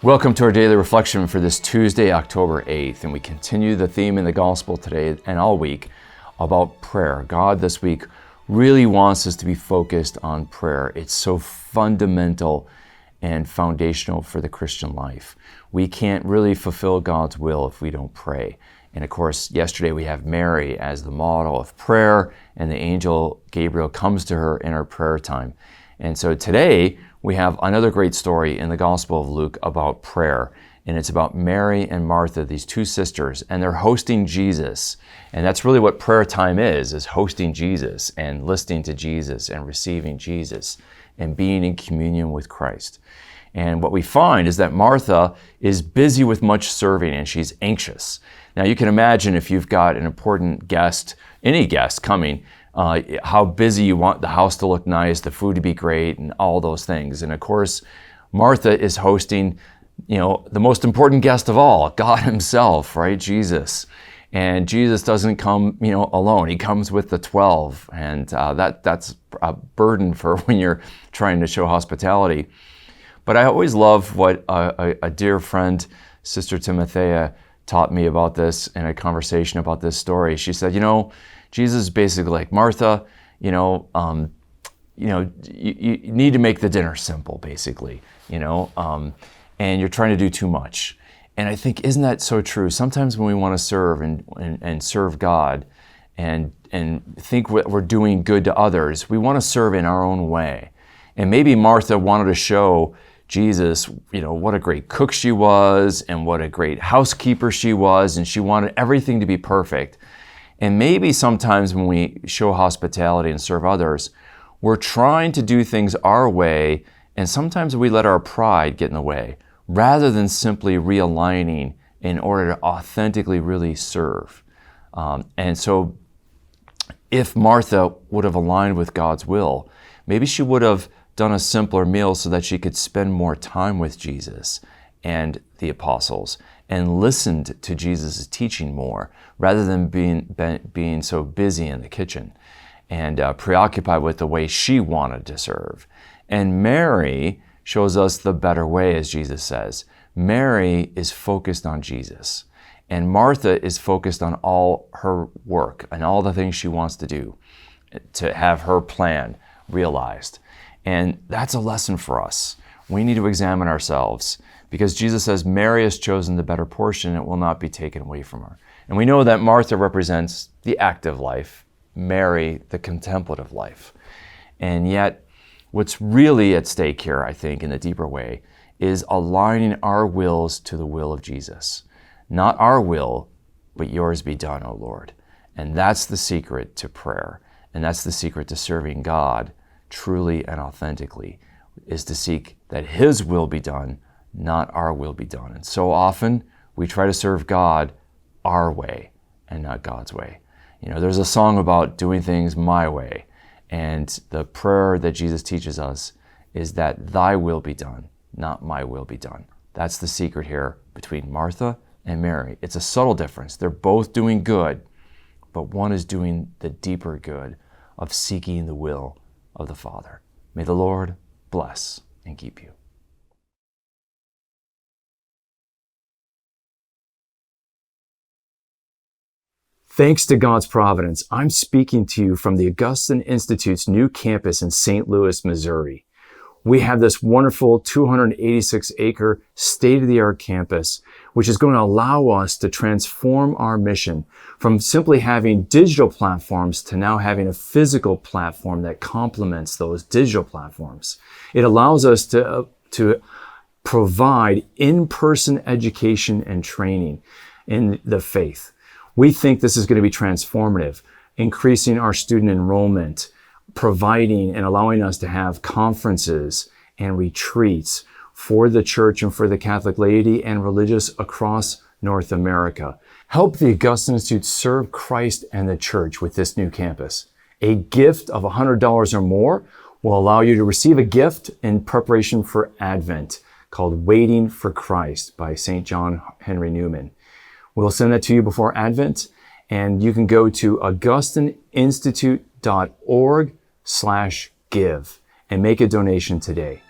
Welcome to our daily reflection for this Tuesday, October 8th, and we continue the theme in the gospel today and all week about prayer. God this week really wants us to be focused on prayer. It's so fundamental and foundational for the Christian life. We can't really fulfill God's will if we don't pray. And of course, yesterday we have Mary as the model of prayer, and the angel Gabriel comes to her in her prayer time. And so today, we have another great story in the Gospel of Luke about prayer, and it's about Mary and Martha, these two sisters, and they're hosting Jesus. And that's really what prayer time is hosting Jesus and listening to Jesus and receiving Jesus and being in communion with Christ. And what we find is that Martha is busy with much serving and she's anxious. Now you can imagine if you've got an important guest, any guest coming, how busy you want the house to look nice, the food to be great, and all those things. And of course, Martha is hosting, the most important guest of all, God himself, right? Jesus. And Jesus doesn't come, alone. He comes with the 12. And that's a burden for when you're trying to show hospitality. But I always love what a dear friend, Sister Timothea, taught me about this in a conversation about this story. She said, Jesus is basically like, Martha, you need to make the dinner simple, basically, and you're trying to do too much. And I think, isn't that so true? Sometimes when we want to serve and serve God and think we're doing good to others, we want to serve in our own way. And maybe Martha wanted to show Jesus, what a great cook she was and what a great housekeeper she was, and she wanted everything to be perfect. And maybe sometimes when we show hospitality and serve others, we're trying to do things our way, and sometimes we let our pride get in the way, rather than simply realigning in order to authentically really serve. And so if Martha would have aligned with God's will, maybe she would have done a simpler meal so that she could spend more time with Jesus and the apostles and listened to Jesus' teaching more, rather than being so busy in the kitchen and preoccupied with the way she wanted to serve. And Mary shows us the better way, as Jesus says. Mary is focused on Jesus, and Martha is focused on all her work and all the things she wants to do to have her plan realized. And that's a lesson for us. We need to examine ourselves, because Jesus says Mary has chosen the better portion, and it will not be taken away from her. And we know that Martha represents the active life, Mary the contemplative life. And yet, what's really at stake here, I think, in a deeper way, is aligning our wills to the will of Jesus. Not our will, but yours be done, O Lord. And that's the secret to prayer. And that's the secret to serving God truly and authentically, is to seek that his will be done, not our will be done. And so often we try to serve God our way and not God's way. There's a song about doing things my way, and the prayer that Jesus teaches us is that thy will be done, not my will be done. That's the secret here between Martha and Mary. It's a subtle difference. They're both doing good, but one is doing the deeper good of seeking the will of the Father. May the Lord bless and keep you. Thanks to God's providence, I'm speaking to you from the Augustine Institute's new campus in St. Louis, Missouri. We have this wonderful 286-acre state-of-the-art campus, which is going to allow us to transform our mission from simply having digital platforms to now having a physical platform that complements those digital platforms. It allows us to provide in-person education and training in the faith. We think this is going to be transformative, increasing our student enrollment, providing and allowing us to have conferences and retreats for the church and for the Catholic laity and religious across North America. Help the Augustine Institute serve Christ and the church with this new campus. A gift of $100 or more will allow you to receive a gift in preparation for Advent called Waiting for Christ by St. John Henry Newman. We'll send that to you before Advent, and you can go to augustineinstitute.org/give and make a donation today.